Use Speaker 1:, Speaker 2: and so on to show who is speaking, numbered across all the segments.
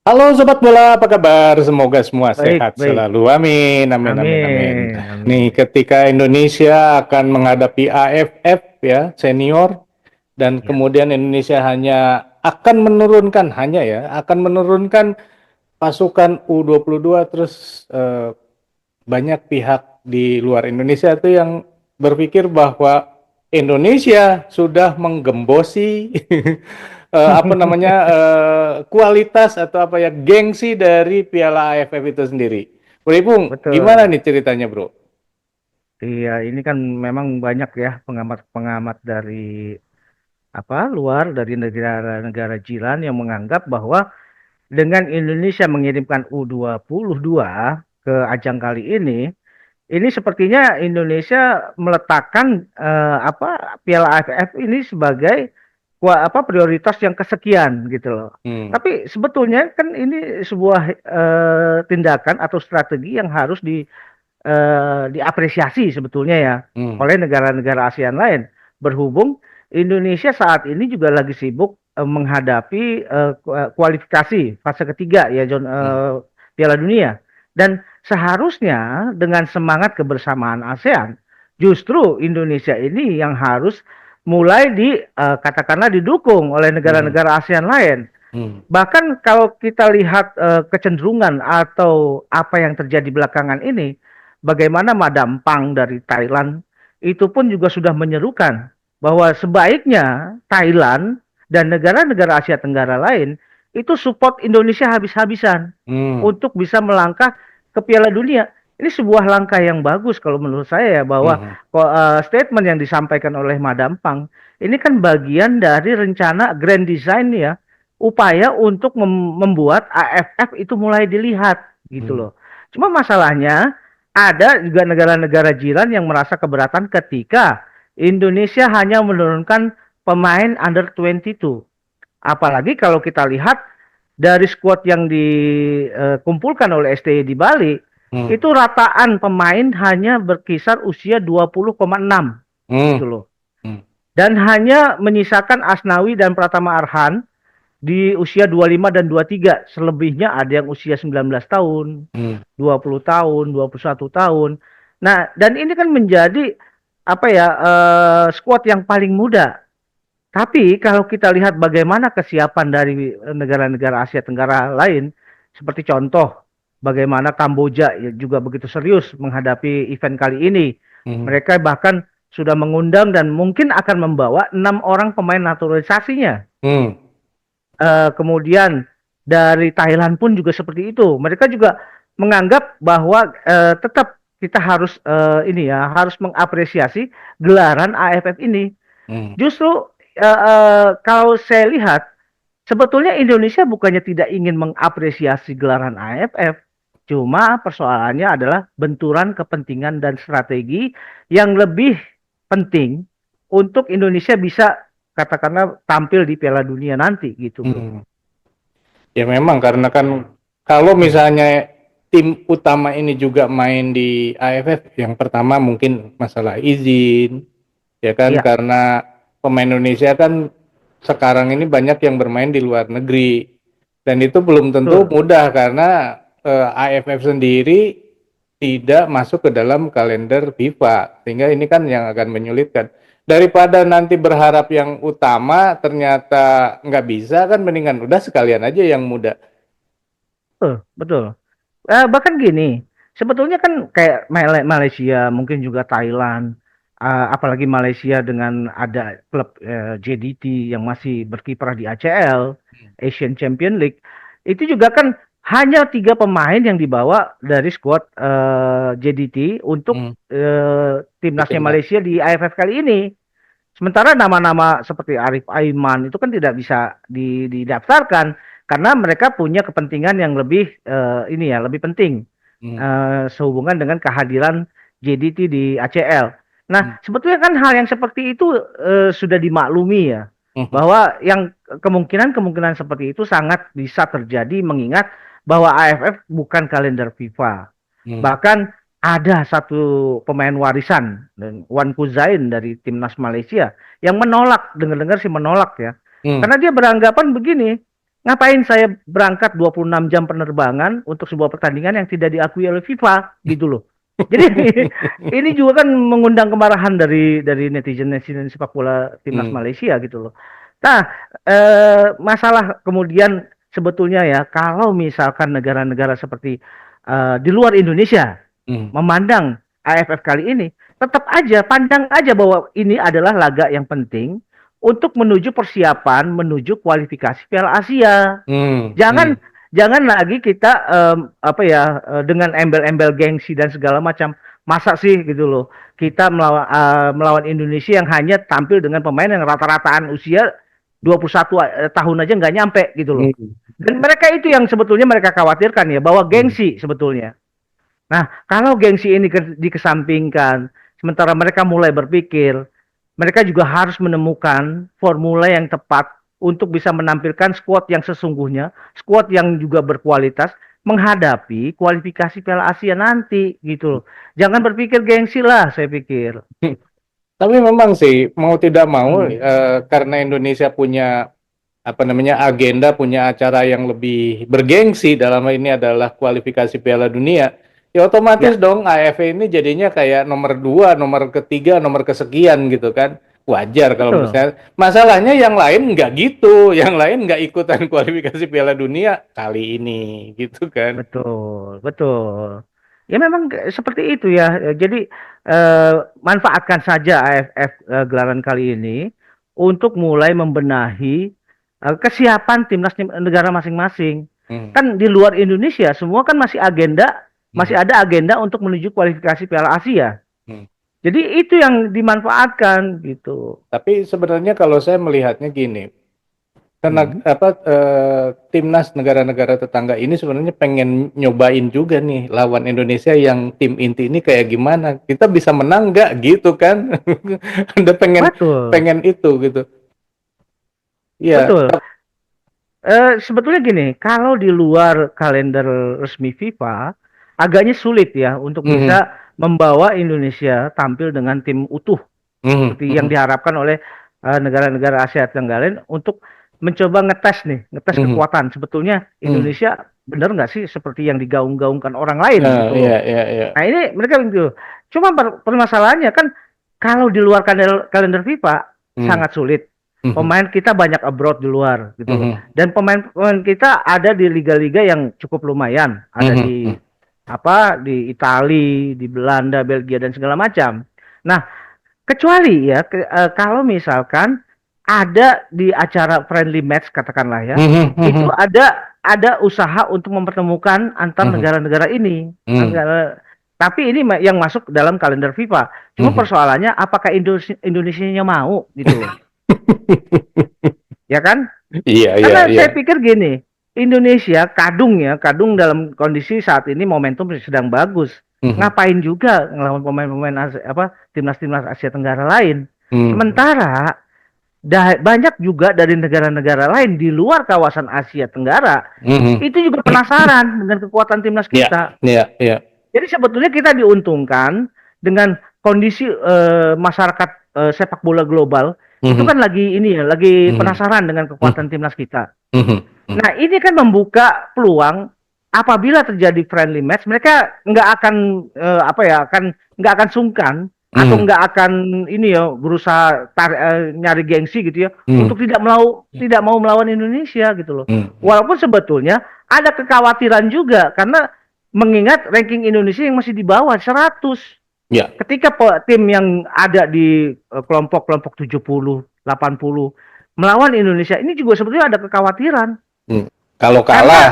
Speaker 1: Halo Sobat Bola, apa kabar? Semoga semua
Speaker 2: Baik,
Speaker 1: sehat
Speaker 2: baik.
Speaker 1: selalu. Amin, amin, amin, amin.
Speaker 2: Amin,
Speaker 1: Nih,
Speaker 2: amin.
Speaker 1: ketika Indonesia akan menghadapi AFF ya, senior, dan
Speaker 2: Ya,
Speaker 1: kemudian Indonesia akan menurunkan pasukan U22, terus banyak pihak di luar Indonesia itu yang berpikir bahwa Indonesia sudah menggembosi apa namanya kualitas atau apa ya gengsi dari Piala AFF itu sendiri. Bro Ipung, gimana
Speaker 2: betul.
Speaker 1: nih ceritanya, Bro?
Speaker 2: Iya, ini kan memang banyak ya pengamat-pengamat dari luar dari negara-negara jiran yang menganggap bahwa dengan Indonesia mengirimkan U22 ke ajang kali ini sepertinya Indonesia meletakkan Piala AFF ini sebagai prioritas yang kesekian gitu loh.
Speaker 1: Hmm,
Speaker 2: Tapi sebetulnya kan ini sebuah tindakan atau strategi yang harus diapresiasi sebetulnya ya
Speaker 1: hmm,
Speaker 2: oleh negara-negara ASEAN lain. Berhubung Indonesia saat ini juga lagi sibuk menghadapi kualifikasi fase ketiga ya
Speaker 1: hmm,
Speaker 2: Piala Dunia. Dan seharusnya dengan semangat kebersamaan ASEAN, justru Indonesia ini yang harus mulai katakanlah didukung oleh
Speaker 1: hmm,
Speaker 2: negara-negara ASEAN lain.
Speaker 1: hmm,
Speaker 2: Bahkan kalau kita lihat kecenderungan atau apa yang terjadi belakangan ini, bagaimana Madam Pang dari Thailand itu pun juga sudah menyerukan bahwa sebaiknya Thailand dan negara-negara Asia Tenggara lain itu support Indonesia habis-habisan
Speaker 1: hmm,
Speaker 2: untuk bisa melangkah ke Piala Dunia. Ini sebuah langkah yang bagus kalau menurut saya ya bahwa
Speaker 1: hmm,
Speaker 2: statement yang disampaikan oleh Madam Pang ini kan bagian dari rencana grand design ya, upaya untuk membuat AFF itu mulai dilihat gitu
Speaker 1: hmm,
Speaker 2: loh. Cuma masalahnya ada juga negara-negara jiran yang merasa keberatan ketika Indonesia hanya menurunkan pemain under 22. Apalagi kalau kita lihat dari skuad yang dikumpulkan oleh STY di Bali,
Speaker 1: hmm,
Speaker 2: itu rataan pemain hanya berkisar usia 20,6
Speaker 1: hmm,
Speaker 2: gitu loh.
Speaker 1: hmm,
Speaker 2: Dan hanya menyisakan Asnawi dan Pratama Arhan di usia 25 dan 23. Selebihnya ada yang usia 19 tahun,
Speaker 1: hmm.
Speaker 2: 20 tahun, 21 tahun. Nah, dan ini kan menjadi skuad yang paling muda. Tapi kalau kita lihat bagaimana kesiapan dari negara-negara Asia Tenggara lain, seperti contoh bagaimana Kamboja ya juga begitu serius menghadapi event kali ini.
Speaker 1: Hmm.
Speaker 2: Mereka bahkan sudah mengundang dan mungkin akan membawa 6 orang pemain naturalisasinya.
Speaker 1: Hmm.
Speaker 2: Kemudian dari Thailand pun juga seperti itu. Mereka juga menganggap bahwa tetap kita harus harus mengapresiasi gelaran AFF ini.
Speaker 1: Hmm.
Speaker 2: Justru kalau saya lihat sebetulnya Indonesia bukannya tidak ingin mengapresiasi gelaran AFF, cuma persoalannya adalah benturan kepentingan dan strategi yang lebih penting untuk Indonesia bisa katakanlah tampil di Piala Dunia nanti gitu, Bro.
Speaker 1: Hmm. Ya memang karena kan kalau misalnya tim utama ini juga main di AFF, yang pertama mungkin masalah izin, ya kan
Speaker 2: Iya,
Speaker 1: karena pemain Indonesia kan sekarang ini banyak yang bermain di luar negeri dan itu belum tentu
Speaker 2: betul.
Speaker 1: mudah karena AFF sendiri tidak masuk ke dalam kalender FIFA sehingga ini kan yang akan menyulitkan daripada nanti berharap yang utama ternyata nggak bisa kan mendingan udah sekalian aja yang muda.
Speaker 2: Betul, betul. Bahkan gini, sebetulnya kan kayak Malaysia, mungkin juga Thailand, apalagi Malaysia dengan ada klub JDT yang masih berkiprah di ACL, Asian Champion League, itu juga kan hanya 3 pemain yang dibawa dari skuad JDT untuk
Speaker 1: Hmm, di
Speaker 2: timnasnya
Speaker 1: timnas.
Speaker 2: Malaysia di AFF kali ini. Sementara nama-nama seperti Arif Aiman itu kan tidak bisa didaftarkan karena mereka punya kepentingan yang lebih lebih penting
Speaker 1: Hmm,
Speaker 2: sehubungan dengan kehadiran JDT di ACL.
Speaker 1: hmm,
Speaker 2: Nah, sebetulnya kan hal yang seperti itu sudah dimaklumi ya
Speaker 1: hmm,
Speaker 2: bahwa yang kemungkinan-kemungkinan seperti itu sangat bisa terjadi mengingat bahwa AFF bukan kalender FIFA.
Speaker 1: hmm,
Speaker 2: Bahkan ada satu pemain warisan dan Wan Kuzain dari timnas Malaysia yang menolak, dengar-dengar sih menolak ya.
Speaker 1: hmm,
Speaker 2: Karena dia beranggapan begini, Ngapain saya berangkat 26 jam penerbangan untuk sebuah pertandingan yang tidak diakui oleh FIFA gitu loh. Jadi ini juga kan mengundang kemarahan dari netizen sepak bola timnas
Speaker 1: Hmm.
Speaker 2: Malaysia gitu loh. Nah, masalah kemudian sebetulnya ya kalau misalkan negara-negara seperti di luar Indonesia
Speaker 1: Hmm.
Speaker 2: memandang AFF kali ini, tetap aja pandang aja bahwa ini adalah laga yang penting untuk menuju persiapan menuju kualifikasi Piala Asia.
Speaker 1: Hmm.
Speaker 2: Jangan
Speaker 1: Hmm.
Speaker 2: jangan lagi kita apa ya dengan embel-embel gengsi dan segala macam. Masa sih gitu loh. Kita melawan Indonesia yang hanya tampil dengan pemain yang rata-rataan usia 21 tahun aja nggak nyampe gitu loh.
Speaker 1: Hmm.
Speaker 2: Dan mereka itu yang sebetulnya mereka khawatirkan ya bahwa
Speaker 1: Hmm.
Speaker 2: gengsi sebetulnya. Nah, kalau gengsi ini dikesampingkan, sementara mereka mulai berpikir, mereka juga harus menemukan formula yang tepat untuk bisa menampilkan skuad yang sesungguhnya, skuad yang juga berkualitas menghadapi kualifikasi Piala Asia nanti gitu loh. Jangan berpikir gengsi lah, saya pikir.
Speaker 1: Tapi memang sih mau tidak mau
Speaker 2: Hmm.
Speaker 1: karena Indonesia punya apa namanya agenda, punya acara yang lebih bergengsi dalam hal ini adalah kualifikasi Piala Dunia. Ya otomatis
Speaker 2: Ya,
Speaker 1: dong AFF ini jadinya kayak nomor 2, nomor ketiga, nomor kesekian gitu kan. Wajar kalau menurut
Speaker 2: betul.
Speaker 1: saya. Masalahnya yang lain nggak gitu, yang lain nggak ikutan kualifikasi Piala Dunia kali ini gitu kan.
Speaker 2: Betul, betul. Ya memang seperti itu ya. Jadi manfaatkan saja AFF gelaran kali ini untuk mulai membenahi kesiapan timnas negara masing-masing.
Speaker 1: Hmm.
Speaker 2: Kan di luar Indonesia semua kan masih
Speaker 1: Hmm.
Speaker 2: ada agenda untuk menuju kualifikasi Piala Asia.
Speaker 1: Hmm.
Speaker 2: Jadi itu yang dimanfaatkan gitu.
Speaker 1: Tapi sebenarnya kalau saya melihatnya gini, karena
Speaker 2: Hmm.
Speaker 1: timnas negara-negara tetangga ini sebenarnya pengen nyobain juga nih lawan Indonesia yang tim inti ini kayak gimana. Kita bisa menang nggak gitu kan? Anda pengen
Speaker 2: Betul,
Speaker 1: pengen itu gitu. Iya.
Speaker 2: betul. Sebetulnya gini, kalau di luar kalender resmi FIFA, agaknya sulit ya untuk
Speaker 1: Mhm.
Speaker 2: bisa membawa Indonesia tampil dengan tim utuh
Speaker 1: Mhm.
Speaker 2: seperti yang
Speaker 1: Mhm.
Speaker 2: diharapkan oleh negara-negara Asia Tenggara untuk mencoba ngetes
Speaker 1: Mhm.
Speaker 2: kekuatan. Sebetulnya
Speaker 1: Mhm.
Speaker 2: Indonesia benar nggak sih seperti yang digaung-gaungkan orang lain
Speaker 1: Nah,
Speaker 2: gitu
Speaker 1: iya,
Speaker 2: loh.
Speaker 1: iya, iya.
Speaker 2: Nah ini mereka begitu. Cuma permasalahannya kan kalau di luar kalender FIFA
Speaker 1: Mhm.
Speaker 2: sangat sulit.
Speaker 1: Mhm.
Speaker 2: Pemain kita banyak abroad di luar gitu loh.
Speaker 1: Mhm.
Speaker 2: Dan pemain-pemain kita ada di liga-liga yang cukup lumayan. Ada
Speaker 1: Mhm.
Speaker 2: di apa di Italia, di Belanda, Belgia dan segala macam. Nah, kecuali ya kalau misalkan ada di acara friendly match katakanlah ya,
Speaker 1: Mhm.
Speaker 2: itu
Speaker 1: Mhm.
Speaker 2: ada usaha untuk mempertemukan antar
Speaker 1: Mhm.
Speaker 2: negara-negara ini.
Speaker 1: Mhm.
Speaker 2: Tapi ini yang masuk dalam kalender FIFA. Cuma
Speaker 1: Mhm.
Speaker 2: persoalannya apakah Indonesia-nya mau gitu loh. Ya kan?
Speaker 1: Iya, iya,
Speaker 2: Karena
Speaker 1: iya.
Speaker 2: saya pikir gini, Indonesia kadung ya, kadung dalam kondisi saat ini momentum sedang bagus.
Speaker 1: Mhm.
Speaker 2: Ngapain juga ngelawan pemain-pemain timnas-timnas Asia Tenggara lain.
Speaker 1: Mhm.
Speaker 2: Sementara banyak juga dari negara-negara lain di luar kawasan Asia Tenggara
Speaker 1: Mhm.
Speaker 2: itu juga penasaran dengan kekuatan timnas
Speaker 1: Iya,
Speaker 2: kita.
Speaker 1: iya, iya.
Speaker 2: Jadi sebetulnya kita diuntungkan dengan kondisi masyarakat sepak bola global itu
Speaker 1: Mhm.
Speaker 2: kan lagi ini ya, lagi
Speaker 1: Mhm.
Speaker 2: penasaran dengan kekuatan
Speaker 1: Mhm.
Speaker 2: timnas kita.
Speaker 1: Mhm. Mhm.
Speaker 2: Nah, ini kan membuka peluang apabila terjadi friendly match, mereka nggak akan apa ya, nggak akan sungkan atau
Speaker 1: Mhm.
Speaker 2: nggak akan ini ya berusaha nyari gengsi gitu ya
Speaker 1: Mhm.
Speaker 2: untuk tidak mau melawan Indonesia gitu loh.
Speaker 1: Mhm.
Speaker 2: Walaupun sebetulnya ada kekhawatiran juga karena mengingat ranking Indonesia yang masih di bawah 100.
Speaker 1: Ya.
Speaker 2: Ketika tim yang ada di kelompok-kelompok 70, 80 melawan Indonesia ini juga sebetulnya ada kekhawatiran.
Speaker 1: Hmm. Kalau
Speaker 2: Karena
Speaker 1: kalah,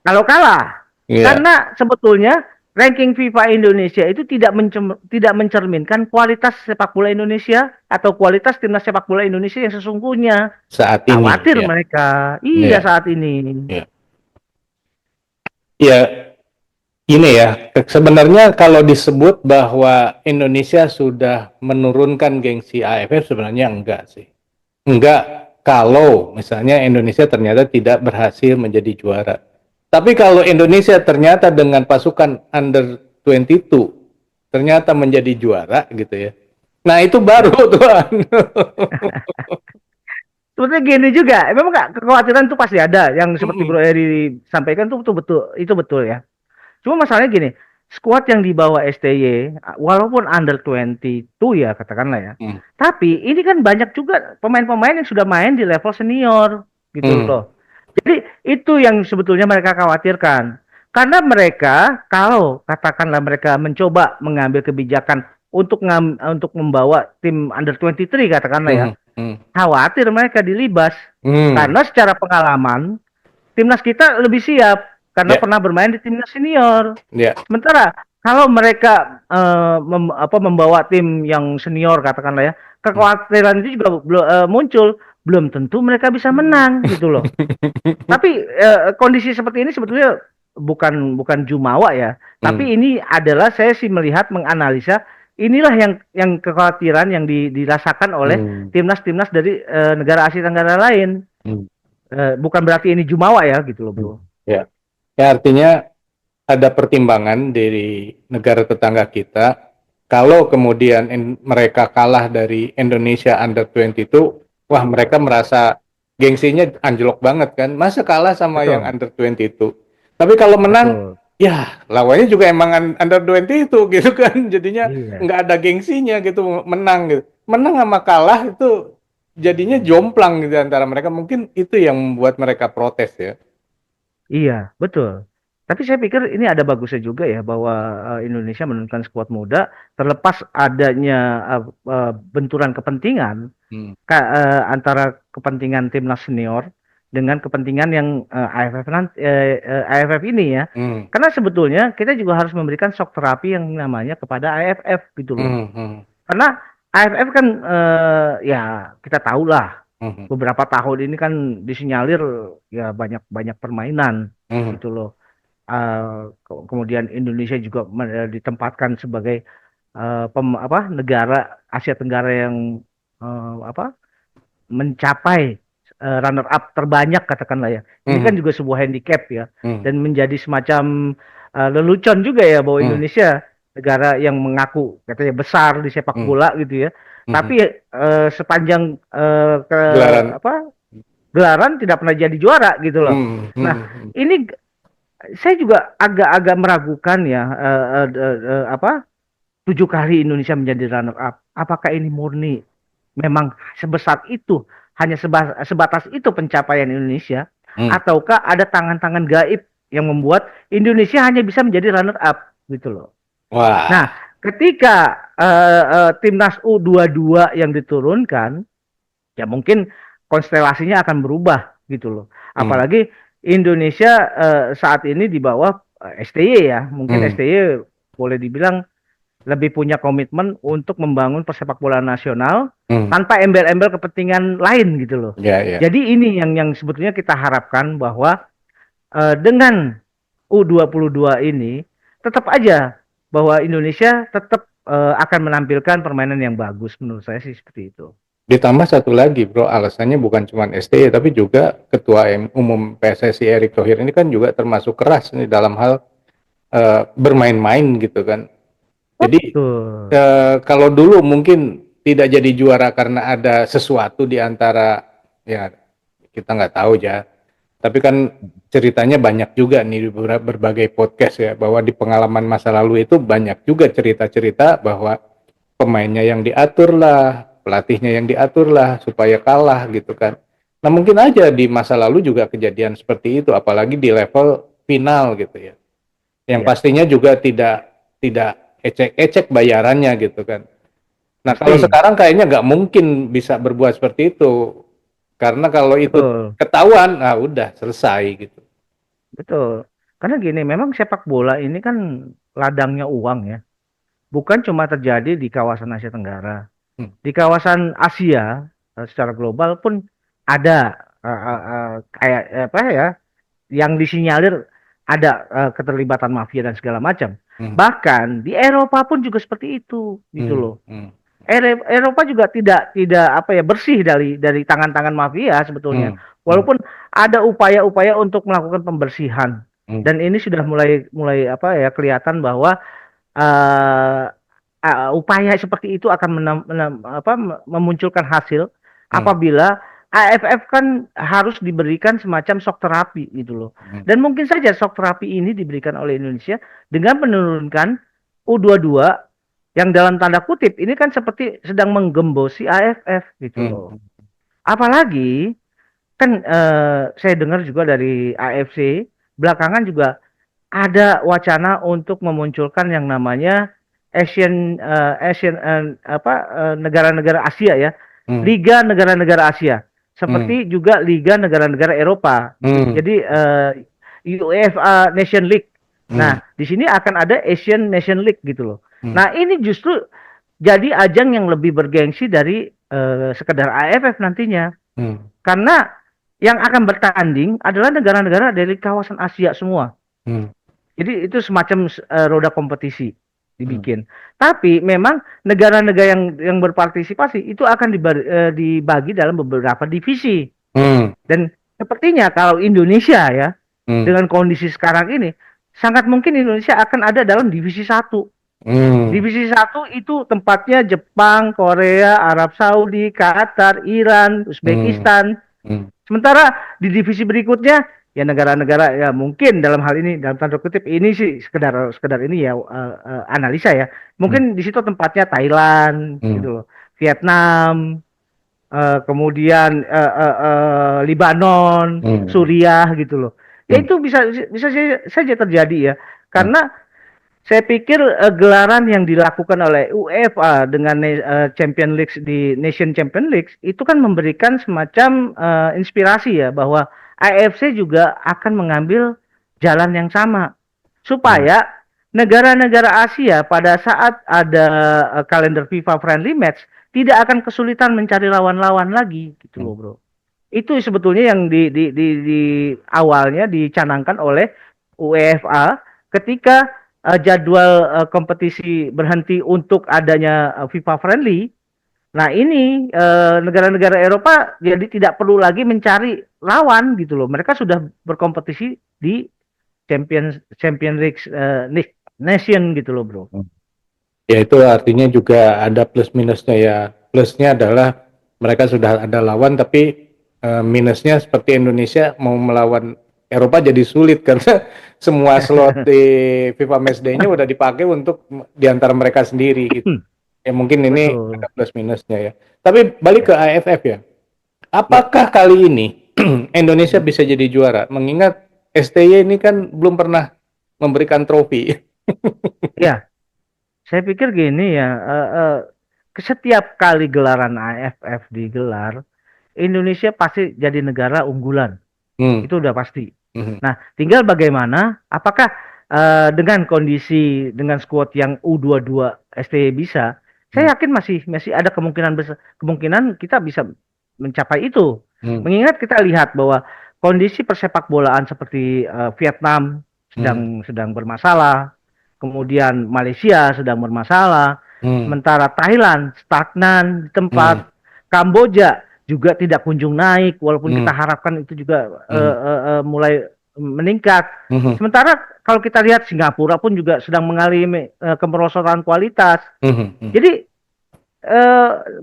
Speaker 2: kalau kalah,
Speaker 1: ya.
Speaker 2: karena sebetulnya ranking FIFA Indonesia itu tidak mencerminkan kualitas sepak bola Indonesia atau kualitas timnas sepak bola Indonesia yang sesungguhnya.
Speaker 1: Saat ini,
Speaker 2: Khawatir
Speaker 1: ya,
Speaker 2: mereka. Iya
Speaker 1: ya,
Speaker 2: saat ini.
Speaker 1: ya. Ya, ini ya. Sebenarnya kalau disebut bahwa Indonesia sudah menurunkan gengsi AFF, sebenarnya enggak sih. Enggak kalau misalnya Indonesia ternyata tidak berhasil menjadi juara. Tapi kalau Indonesia ternyata dengan pasukan under 22 ternyata menjadi juara gitu ya. Nah, itu baru
Speaker 2: Ya.
Speaker 1: tuan.
Speaker 2: sebetulnya gini juga, memang nggak kekhawatiran itu pasti ada, yang seperti
Speaker 1: Mm-mm.
Speaker 2: Bro Eri sampaikan tuh betul, itu betul ya. Cuma masalahnya gini, skuad yang dibawa STY, walaupun under 22 ya katakanlah ya,
Speaker 1: Mm.
Speaker 2: tapi ini kan banyak juga pemain-pemain yang sudah main di level senior gitu
Speaker 1: Mm.
Speaker 2: loh. Jadi itu yang sebetulnya mereka khawatirkan. Karena mereka kalau katakanlah mereka mencoba mengambil kebijakan untuk membawa tim under 23 katakanlah ya,
Speaker 1: Mm. Mm.
Speaker 2: khawatir mereka dilibas.
Speaker 1: Mm.
Speaker 2: Karena secara pengalaman timnas kita lebih siap karena
Speaker 1: Ya,
Speaker 2: pernah bermain di timnas senior.
Speaker 1: ya.
Speaker 2: Sementara kalau mereka membawa tim yang senior katakanlah ya,
Speaker 1: Mm.
Speaker 2: kekhawatiran itu juga muncul. Belum tentu mereka bisa menang gitu loh. Tapi kondisi seperti ini sebetulnya bukan jumawa ya,
Speaker 1: Mm.
Speaker 2: tapi ini adalah saya sih melihat menganalisa inilah yang kekhawatiran yang dirasakan oleh
Speaker 1: Mm.
Speaker 2: timnas-timnas dari negara Asia Tenggara lain.
Speaker 1: Mm.
Speaker 2: Bukan berarti ini jumawa ya gitu loh, Bro.
Speaker 1: Ya. Ya, artinya ada pertimbangan dari negara tetangga kita. Kalau kemudian mereka kalah dari Indonesia under 20 itu, wah mereka merasa gengsinya anjlok banget kan. Masa kalah sama yang
Speaker 2: Betul,
Speaker 1: under 20 itu. Tapi kalau menang,
Speaker 2: betul.
Speaker 1: ya lawannya juga emang under 20 itu gitu kan. Jadinya
Speaker 2: Iya.
Speaker 1: nggak ada gengsinya gitu menang gitu. Menang sama kalah itu jadinya jomplang gitu antara mereka. Mungkin itu yang membuat mereka protes ya.
Speaker 2: Iya, betul. Tapi saya pikir ini ada bagusnya juga ya bahwa Indonesia menurunkan skuad muda terlepas adanya benturan kepentingan
Speaker 1: Hmm.
Speaker 2: antara kepentingan timnas senior dengan kepentingan yang AFF ini ya.
Speaker 1: Hmm.
Speaker 2: Karena sebetulnya kita juga harus memberikan shock terapi yang namanya kepada AFF gitu loh.
Speaker 1: Hmm. Hmm.
Speaker 2: Karena AFF kan ya kita tahulah
Speaker 1: Hmm.
Speaker 2: beberapa tahun ini kan disinyalir ya banyak banyak permainan
Speaker 1: Hmm.
Speaker 2: gitu loh. Kemudian Indonesia juga ditempatkan sebagai negara Asia Tenggara yang apa mencapai runner up terbanyak katakanlah ya. Ini kan
Speaker 1: Hmm.
Speaker 2: juga sebuah handicap ya
Speaker 1: Hmm.
Speaker 2: dan menjadi semacam lelucon juga ya bahwa
Speaker 1: Hmm.
Speaker 2: Indonesia negara yang mengaku katanya besar di sepak
Speaker 1: Hmm.
Speaker 2: bola gitu ya.
Speaker 1: Hmm.
Speaker 2: Tapi sepanjang
Speaker 1: Gelaran.
Speaker 2: gelaran tidak pernah jadi juara gitu loh.
Speaker 1: Hmm.
Speaker 2: Nah,
Speaker 1: Hmm.
Speaker 2: ini saya juga agak-agak meragukan ya 7 kali Indonesia menjadi runner up. Apakah ini murni memang sebesar itu, hanya sebatas itu pencapaian Indonesia,
Speaker 1: Hmm.
Speaker 2: ataukah ada tangan-tangan gaib yang membuat Indonesia hanya bisa menjadi runner up gitu loh.
Speaker 1: Wah.
Speaker 2: Nah, ketika timnas U22 yang diturunkan, ya mungkin konstelasinya akan berubah gitu loh.
Speaker 1: Hmm.
Speaker 2: Apalagi Indonesia saat ini di bawah STY ya, mungkin
Speaker 1: Hmm.
Speaker 2: STY boleh dibilang lebih punya komitmen untuk membangun persepak bola nasional
Speaker 1: Hmm.
Speaker 2: tanpa embel-embel kepentingan lain gitu loh.
Speaker 1: Ya, ya.
Speaker 2: Jadi ini yang sebetulnya kita harapkan bahwa dengan U22 ini tetap aja bahwa Indonesia tetap akan menampilkan permainan yang bagus menurut saya sih seperti itu.
Speaker 1: Ditambah satu lagi, Bro, alasannya bukan cuma STY tapi juga Ketua Umum PSSI Erick Thohir ini kan juga termasuk keras nih dalam hal bermain-main gitu kan. Jadi
Speaker 2: Betul.
Speaker 1: kalau dulu mungkin tidak jadi juara karena ada sesuatu di antara, ya kita nggak tahu ya. Tapi kan ceritanya banyak juga nih di berbagai podcast ya, bahwa di pengalaman masa lalu itu banyak juga cerita-cerita bahwa pemainnya yang diatur lah, pelatihnya yang diatur lah supaya kalah gitu kan. Nah mungkin aja di masa lalu juga kejadian seperti itu, apalagi di level final gitu ya. Yang
Speaker 2: Ya,
Speaker 1: pastinya juga tidak ecek-ecek bayarannya gitu kan. Nah kalau
Speaker 2: pasti.
Speaker 1: sekarang kayaknya nggak mungkin bisa berbuat seperti itu, karena kalau itu
Speaker 2: Betul.
Speaker 1: ketahuan, nah udah selesai gitu.
Speaker 2: Betul. Karena gini, memang sepak bola ini kan ladangnya uang ya. Bukan cuma terjadi di kawasan Asia Tenggara.
Speaker 1: Hmm.
Speaker 2: Di kawasan Asia secara global pun ada kayak apa ya yang disinyalir ada keterlibatan mafia dan segala macam.
Speaker 1: Hmm.
Speaker 2: Bahkan di Eropa pun juga seperti itu gitu
Speaker 1: Hmm.
Speaker 2: loh.
Speaker 1: Hmm.
Speaker 2: Eropa juga tidak apa ya bersih dari tangan-tangan mafia sebetulnya.
Speaker 1: Hmm. Hmm.
Speaker 2: Walaupun ada upaya-upaya untuk melakukan pembersihan
Speaker 1: Hmm.
Speaker 2: dan ini sudah mulai apa ya kelihatan bahwa uh, upaya seperti itu akan memunculkan hasil
Speaker 1: Hmm.
Speaker 2: apabila AFF kan harus diberikan semacam shock terapi gitu loh.
Speaker 1: Hmm.
Speaker 2: Dan mungkin saja shock terapi ini diberikan oleh Indonesia dengan menurunkan U22 yang dalam tanda kutip ini kan seperti sedang menggembosi AFF gitu loh.
Speaker 1: Hmm.
Speaker 2: Apalagi kan saya dengar juga dari AFC belakangan juga ada wacana untuk memunculkan yang namanya negara-negara Asia ya,
Speaker 1: Hmm.
Speaker 2: Liga Negara-Negara Asia,
Speaker 1: Hmm.
Speaker 2: seperti juga Liga Negara-Negara Eropa.
Speaker 1: Hmm.
Speaker 2: Jadi UEFA Nation League.
Speaker 1: Hmm.
Speaker 2: Nah, di sini akan ada Asian Nation League gitu loh.
Speaker 1: Hmm.
Speaker 2: Nah, ini justru jadi ajang yang lebih bergengsi dari sekedar AFF nantinya.
Speaker 1: Hmm.
Speaker 2: Karena yang akan bertanding adalah negara-negara dari kawasan Asia semua.
Speaker 1: Hmm.
Speaker 2: Jadi itu semacam roda kompetisi
Speaker 1: Hmm.
Speaker 2: dibikin. Tapi memang negara-negara yang berpartisipasi itu akan dibagi dalam beberapa divisi.
Speaker 1: Hmm.
Speaker 2: Dan sepertinya kalau Indonesia ya
Speaker 1: Hmm.
Speaker 2: dengan kondisi sekarang ini sangat mungkin Indonesia akan ada dalam divisi 1.
Speaker 1: Hmm.
Speaker 2: Divisi 1 itu tempatnya Jepang, Korea, Arab Saudi, Qatar, Iran,
Speaker 1: Hmm.
Speaker 2: Uzbekistan.
Speaker 1: Hmm.
Speaker 2: Sementara di divisi berikutnya ya negara-negara ya mungkin dalam hal ini dalam tanda kutip ini sih sekedar ini ya analisa ya.
Speaker 1: Hmm.
Speaker 2: Mungkin di situ tempatnya Thailand
Speaker 1: Hmm.
Speaker 2: gitu loh. Vietnam, kemudian Libanon,
Speaker 1: Hmm.
Speaker 2: Suriah gitu loh. Ya
Speaker 1: Hmm.
Speaker 2: itu bisa saja terjadi ya.
Speaker 1: Hmm.
Speaker 2: Karena saya pikir gelaran yang dilakukan oleh UEFA dengan Champion League di Nation Champion League itu kan memberikan semacam inspirasi ya bahwa AFC juga akan mengambil jalan yang sama
Speaker 1: Hmm.
Speaker 2: supaya negara-negara Asia pada saat ada kalender FIFA friendly match tidak akan kesulitan mencari lawan-lawan lagi gitu
Speaker 1: Hmm.
Speaker 2: loh bro. Itu sebetulnya yang di awalnya dicanangkan oleh UEFA ketika jadwal kompetisi berhenti untuk adanya FIFA friendly. Nah ini negara-negara Eropa jadi tidak perlu lagi mencari lawan gitu loh. Mereka sudah berkompetisi di Champion League Nation gitu loh bro.
Speaker 1: Hmm. Ya itu artinya juga ada plus minusnya ya. Plusnya adalah mereka sudah ada lawan, tapi minusnya seperti Indonesia mau melawan Eropa jadi sulit karena semua slot di FIFA Matchday-nya udah dipakai untuk di antara mereka sendiri gitu. Ya mungkin ini
Speaker 2: Betul.
Speaker 1: ada plus minusnya ya. Tapi balik ke
Speaker 2: Ya.
Speaker 1: AFF ya.
Speaker 2: Ya.
Speaker 1: Apakah kali ini Indonesia bisa jadi juara? Mengingat STY ini kan belum pernah memberikan trofi.
Speaker 2: Ya. Saya pikir gini ya, setiap kali gelaran AFF digelar, Indonesia pasti jadi negara unggulan.
Speaker 1: Hmm.
Speaker 2: Itu udah pasti.
Speaker 1: Hmm.
Speaker 2: Nah, tinggal bagaimana, apakah dengan kondisi, dengan skuad yang U22 STY bisa,
Speaker 1: Hmm.
Speaker 2: saya yakin masih ada kemungkinan kita bisa mencapai itu.
Speaker 1: Hmm.
Speaker 2: Mengingat kita lihat bahwa kondisi persepak bolaan seperti Vietnam
Speaker 1: Hmm.
Speaker 2: sedang bermasalah, kemudian Malaysia sedang bermasalah,
Speaker 1: Hmm.
Speaker 2: sementara Thailand stagnan di
Speaker 1: Hmm.
Speaker 2: tempat, Kamboja juga tidak kunjung naik, walaupun kita
Speaker 1: Hmm.
Speaker 2: harapkan itu juga
Speaker 1: Hmm.
Speaker 2: mulai meningkat.
Speaker 1: Hmm.
Speaker 2: Sementara kalau kita lihat Singapura pun juga sedang mengalami kemerosotan kualitas.
Speaker 1: Hmm. Hmm.
Speaker 2: Jadi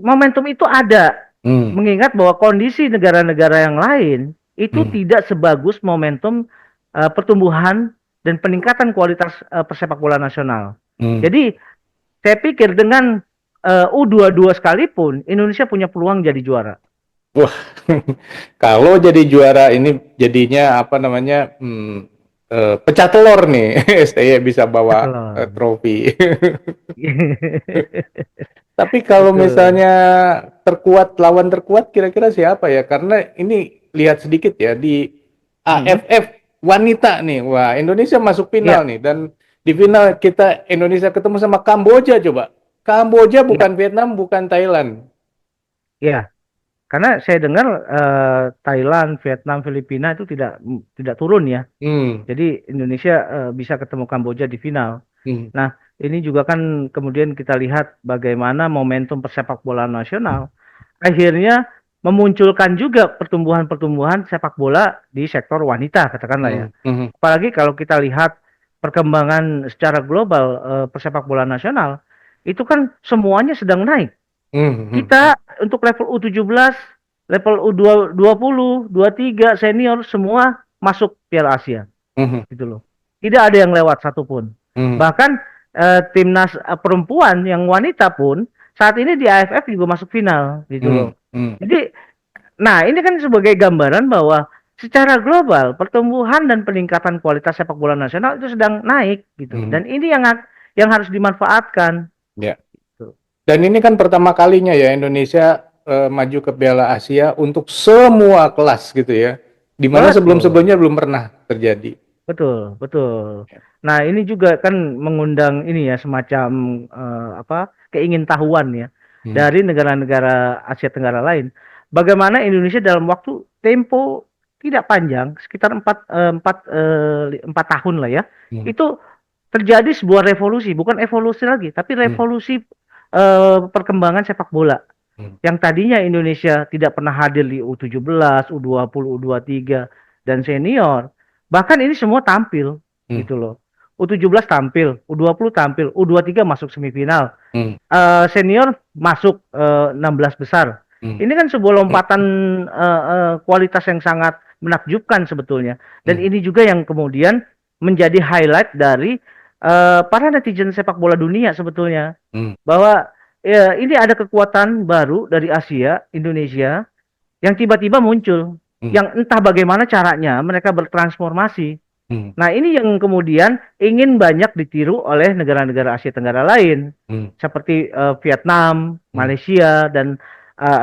Speaker 2: momentum itu ada,
Speaker 1: Hmm.
Speaker 2: mengingat bahwa kondisi negara-negara yang lain itu
Speaker 1: Hmm.
Speaker 2: tidak sebagus momentum pertumbuhan dan peningkatan kualitas persepak bola nasional.
Speaker 1: Hmm.
Speaker 2: Jadi saya pikir dengan U22 sekalipun Indonesia punya peluang jadi juara.
Speaker 1: Wah, kalau jadi juara ini jadinya apa namanya? Pecah telur nih, STY bisa bawa
Speaker 2: Betul.
Speaker 1: trofi. Tapi kalau
Speaker 2: Betul.
Speaker 1: misalnya lawan terkuat kira-kira siapa ya? Karena ini lihat sedikit ya di
Speaker 2: Mm-mm.
Speaker 1: AFF wanita nih. Wah, Indonesia masuk final
Speaker 2: Ya,
Speaker 1: nih dan di final kita Indonesia ketemu sama Kamboja coba. Kamboja
Speaker 2: ya,
Speaker 1: bukan Vietnam, bukan Thailand.
Speaker 2: ya. Karena saya dengar Thailand, Vietnam, Filipina itu tidak turun ya.
Speaker 1: Hmm.
Speaker 2: Jadi Indonesia bisa ketemu Kamboja di final.
Speaker 1: Hmm.
Speaker 2: Nah, ini juga kan kemudian kita lihat bagaimana momentum persepak bola nasional akhirnya memunculkan juga pertumbuhan-pertumbuhan sepak bola di sektor wanita, katakanlah ya.
Speaker 1: Hmm. Hmm.
Speaker 2: Apalagi kalau kita lihat perkembangan secara global persepak bola nasional, itu kan semuanya sedang naik.
Speaker 1: Hmm. Hmm.
Speaker 2: Kita untuk level U17 level U20, 23 senior semua masuk Piala Asia
Speaker 1: Mhm.
Speaker 2: gitu loh. Tidak ada yang lewat satupun.
Speaker 1: Mhm.
Speaker 2: Bahkan timnas perempuan yang wanita pun saat ini di AFF juga masuk final gitu loh.
Speaker 1: Mhm. Mhm.
Speaker 2: Jadi, nah ini kan sebagai gambaran bahwa secara global pertumbuhan dan peningkatan kualitas sepak bola nasional itu sedang naik gitu.
Speaker 1: Mhm.
Speaker 2: Dan ini yang harus dimanfaatkan.
Speaker 1: Ya.
Speaker 2: Gitu.
Speaker 1: Dan ini kan pertama kalinya ya Indonesia maju ke Piala Asia untuk semua kelas gitu ya. Di mana
Speaker 2: Betul.
Speaker 1: sebelum-sebelumnya belum pernah terjadi.
Speaker 2: Betul, betul.
Speaker 1: Ya.
Speaker 2: Nah, ini juga kan mengundang ini ya semacam apa? Keingintahuan ya
Speaker 1: Hmm.
Speaker 2: dari negara-negara Asia Tenggara lain. Bagaimana Indonesia dalam waktu tempo tidak panjang, sekitar 4 tahun lah ya,
Speaker 1: Hmm.
Speaker 2: itu terjadi sebuah revolusi, bukan evolusi lagi, tapi
Speaker 1: Hmm.
Speaker 2: revolusi perkembangan sepak bola.
Speaker 1: Hmm.
Speaker 2: Yang tadinya Indonesia tidak pernah hadir di U17, U20, U23 dan senior. Bahkan ini semua tampil
Speaker 1: Hmm.
Speaker 2: gitu loh. U17 tampil, U20 tampil, U23 masuk semifinal.
Speaker 1: Hmm.
Speaker 2: Senior masuk 16 besar.
Speaker 1: Hmm.
Speaker 2: Ini kan sebuah lompatan kualitas yang sangat menakjubkan sebetulnya. Dan
Speaker 1: Hmm.
Speaker 2: ini juga yang kemudian menjadi highlight dari para netizen sepak bola dunia sebetulnya.
Speaker 1: Hmm.
Speaker 2: Bahwa ya, ini ada kekuatan baru dari Asia, Indonesia, yang tiba-tiba muncul.
Speaker 1: Hmm.
Speaker 2: Yang entah bagaimana caranya mereka bertransformasi.
Speaker 1: Hmm.
Speaker 2: Nah, ini yang kemudian ingin banyak ditiru oleh negara-negara Asia Tenggara lain,
Speaker 1: Hmm.
Speaker 2: seperti Vietnam,
Speaker 1: Hmm.
Speaker 2: Malaysia, dan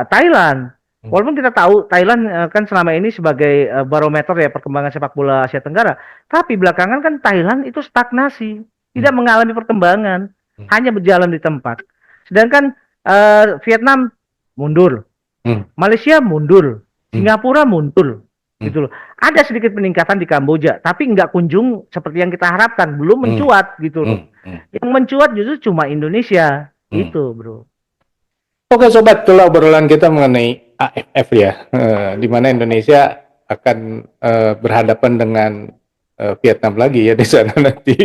Speaker 2: Thailand.
Speaker 1: Hmm.
Speaker 2: Walaupun kita tahu Thailand kan selama ini sebagai barometer ya perkembangan sepak bola Asia Tenggara, tapi belakangan kan Thailand itu stagnasi,
Speaker 1: Hmm.
Speaker 2: tidak mengalami perkembangan,
Speaker 1: Hmm.
Speaker 2: hanya berjalan di tempat. Sedangkan Vietnam mundur,
Speaker 1: Hmm.
Speaker 2: Malaysia mundur,
Speaker 1: Hmm.
Speaker 2: Singapura mundur,
Speaker 1: Hmm.
Speaker 2: gitu loh. Ada sedikit peningkatan di Kamboja, tapi nggak kunjung seperti yang kita harapkan, belum
Speaker 1: Hmm.
Speaker 2: mencuat gitu loh.
Speaker 1: Hmm. Hmm.
Speaker 2: Yang mencuat justru cuma Indonesia,
Speaker 1: Hmm.
Speaker 2: itu bro.
Speaker 1: Oke sobat, itulah obrolan kita mengenai AFF ya, di mana Indonesia akan berhadapan dengan Vietnam lagi ya di sana nanti.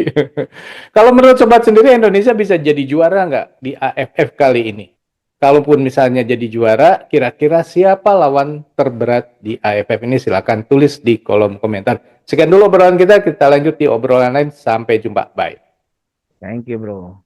Speaker 1: Kalau menurut sobat sendiri Indonesia bisa jadi juara nggak di AFF kali ini? Kalaupun misalnya jadi juara, kira-kira siapa lawan terberat di AFF ini? Silakan tulis di kolom komentar. Sekian dulu obrolan kita lanjut di obrolan lain. Sampai jumpa, bye.
Speaker 2: Thank you bro.